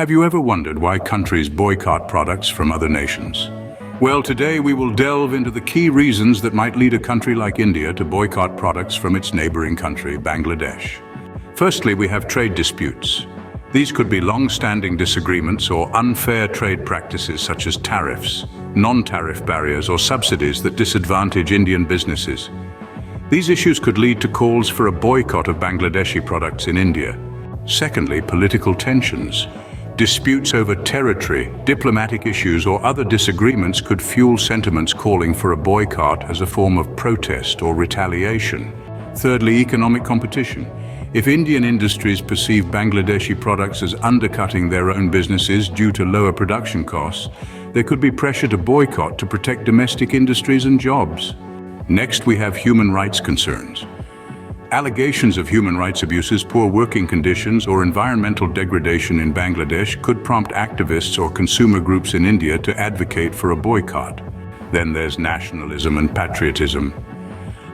Have you ever wondered why countries boycott products from other nations? Well, today we will delve into the key reasons that might lead a country like India to boycott products from its neighboring country, Bangladesh. Firstly, we have trade disputes. These could be long-standing disagreements or unfair trade practices such as tariffs, non-tariff barriers or subsidies that disadvantage Indian businesses. These issues could lead to calls for a boycott of Bangladeshi products in India. Secondly, political tensions. Disputes over territory, diplomatic issues or other disagreements could fuel sentiments calling for a boycott as a form of protest or retaliation. Thirdly, economic competition. If Indian industries perceive Bangladeshi products as undercutting their own businesses due to lower production costs, there could be pressure to boycott to protect domestic industries and jobs. Next, we have human rights concerns. Allegations of human rights abuses, poor working conditions, or environmental degradation in Bangladesh could prompt activists or consumer groups in India to advocate for a boycott. Then there's nationalism and patriotism.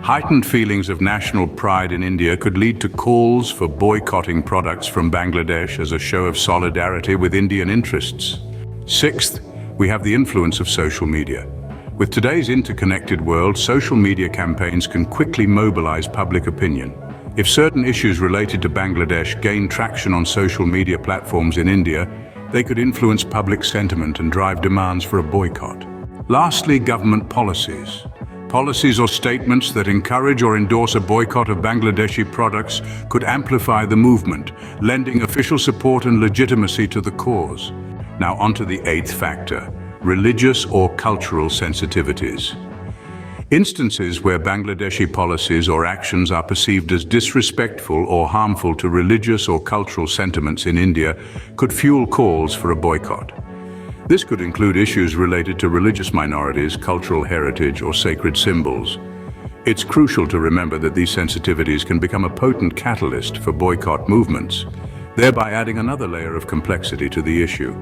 Heightened feelings of national pride in India could lead to calls for boycotting products from Bangladesh as a show of solidarity with Indian interests. Sixth, we have the influence of social media. With today's interconnected world, social media campaigns can quickly mobilize public opinion. If certain issues related to Bangladesh gain traction on social media platforms in India, they could influence public sentiment and drive demands for a boycott. Lastly, government policies. Policies or statements that encourage or endorse a boycott of Bangladeshi products could amplify the movement, lending official support and legitimacy to the cause. Now onto the eighth factor, religious or cultural sensitivities. Instances where Bangladeshi policies or actions are perceived as disrespectful or harmful to religious or cultural sentiments in India could fuel calls for a boycott. This could include issues related to religious minorities, cultural heritage, or sacred symbols. It's crucial to remember that these sensitivities can become a potent catalyst for boycott movements, thereby adding another layer of complexity to the issue.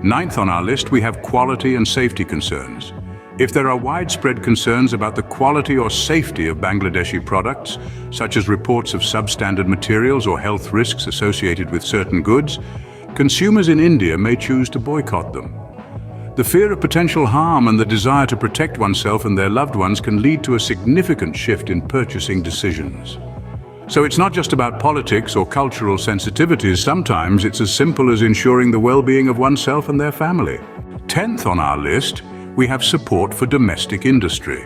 Ninth on our list, we have quality and safety concerns. If there are widespread concerns about the quality or safety of Bangladeshi products, such as reports of substandard materials or health risks associated with certain goods, consumers in India may choose to boycott them. The fear of potential harm and the desire to protect oneself and their loved ones can lead to a significant shift in purchasing decisions. So it's not just about politics or cultural sensitivities. Sometimes it's as simple as ensuring the well-being of oneself and their family. 10th on our list, we have support for domestic industry.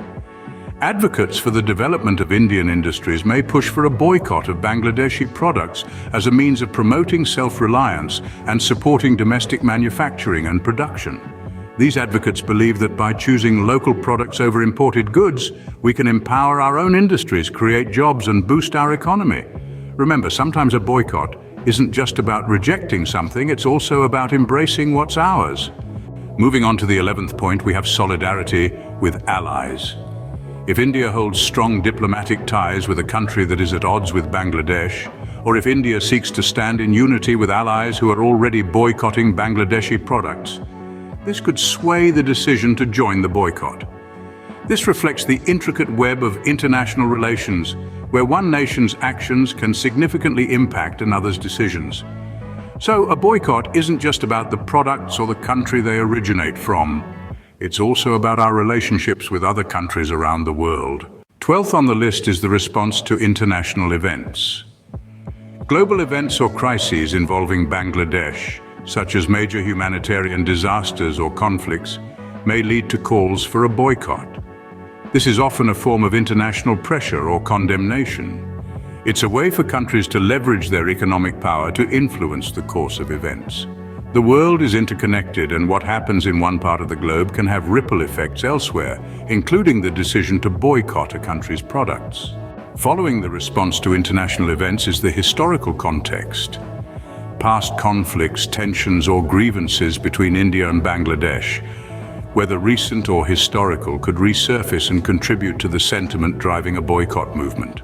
Advocates for the development of Indian industries may push for a boycott of Bangladeshi products as a means of promoting self-reliance and supporting domestic manufacturing and production. These advocates believe that by choosing local products over imported goods, we can empower our own industries, create jobs, and boost our economy. Remember, sometimes a boycott isn't just about rejecting something, it's also about embracing what's ours. Moving on to the 11th point, we have solidarity with allies. If India holds strong diplomatic ties with a country that is at odds with Bangladesh, or if India seeks to stand in unity with allies who are already boycotting Bangladeshi products, this could sway the decision to join the boycott. This reflects the intricate web of international relations, where one nation's actions can significantly impact another's decisions. So a boycott isn't just about the products or the country they originate from. It's also about our relationships with other countries around the world. 12th on the list is the response to international events. Global events or crises involving Bangladesh, such as major humanitarian disasters or conflicts, may lead to calls for a boycott. This is often a form of international pressure or condemnation. It's a way for countries to leverage their economic power to influence the course of events. The world is interconnected, and what happens in one part of the globe can have ripple effects elsewhere, including the decision to boycott a country's products. Following the response to international events is the historical context. Past conflicts, tensions, or grievances between India and Bangladesh, whether recent or historical, could resurface and contribute to the sentiment driving a boycott movement.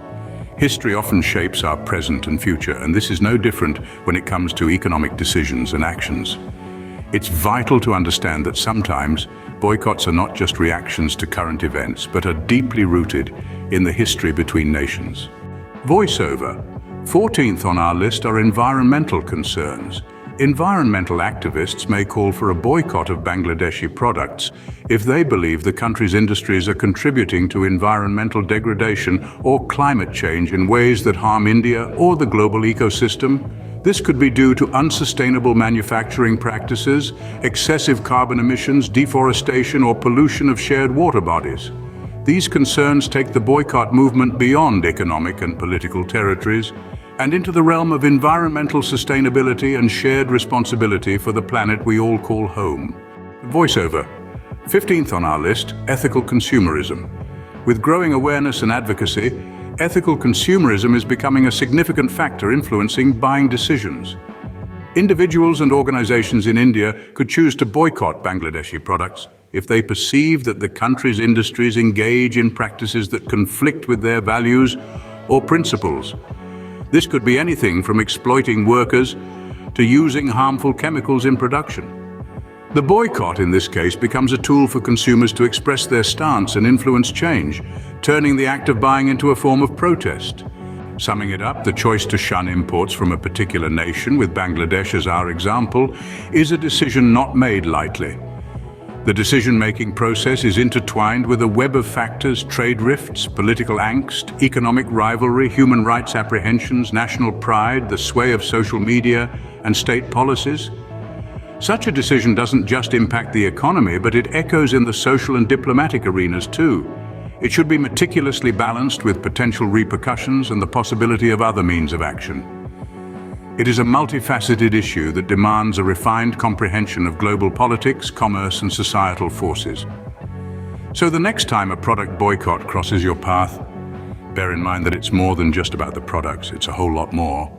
History often shapes our present and future, and this is no different when it comes to economic decisions and actions. It's vital to understand that sometimes boycotts are not just reactions to current events, but are deeply rooted in the history between nations. Voiceover. 14th on our list are environmental concerns. Environmental activists may call for a boycott of Bangladeshi products if they believe the country's industries are contributing to environmental degradation or climate change in ways that harm India or the global ecosystem. This could be due to unsustainable manufacturing practices, excessive carbon emissions, deforestation, or pollution of shared water bodies. These concerns take the boycott movement beyond economic and political territories and into the realm of environmental sustainability and shared responsibility for the planet we all call home. Voiceover. 15th on our list, ethical consumerism. With growing awareness and advocacy, ethical consumerism is becoming a significant factor influencing buying decisions. Individuals and organizations in India could choose to boycott Bangladeshi products if they perceive that the country's industries engage in practices that conflict with their values or principles. This could be anything from exploiting workers to using harmful chemicals in production. The boycott in this case becomes a tool for consumers to express their stance and influence change, turning the act of buying into a form of protest. Summing it up, the choice to shun imports from a particular nation, with Bangladesh as our example, is a decision not made lightly. The decision-making process is intertwined with a web of factors: trade rifts, political angst, economic rivalry, human rights apprehensions, national pride, the sway of social media, and state policies. Such a decision doesn't just impact the economy, but it echoes in the social and diplomatic arenas too. It should be meticulously balanced with potential repercussions and the possibility of other means of action. It is a multifaceted issue that demands a refined comprehension of global politics, commerce, and societal forces. So the next time a product boycott crosses your path, bear in mind that it's more than just about the products, it's a whole lot more.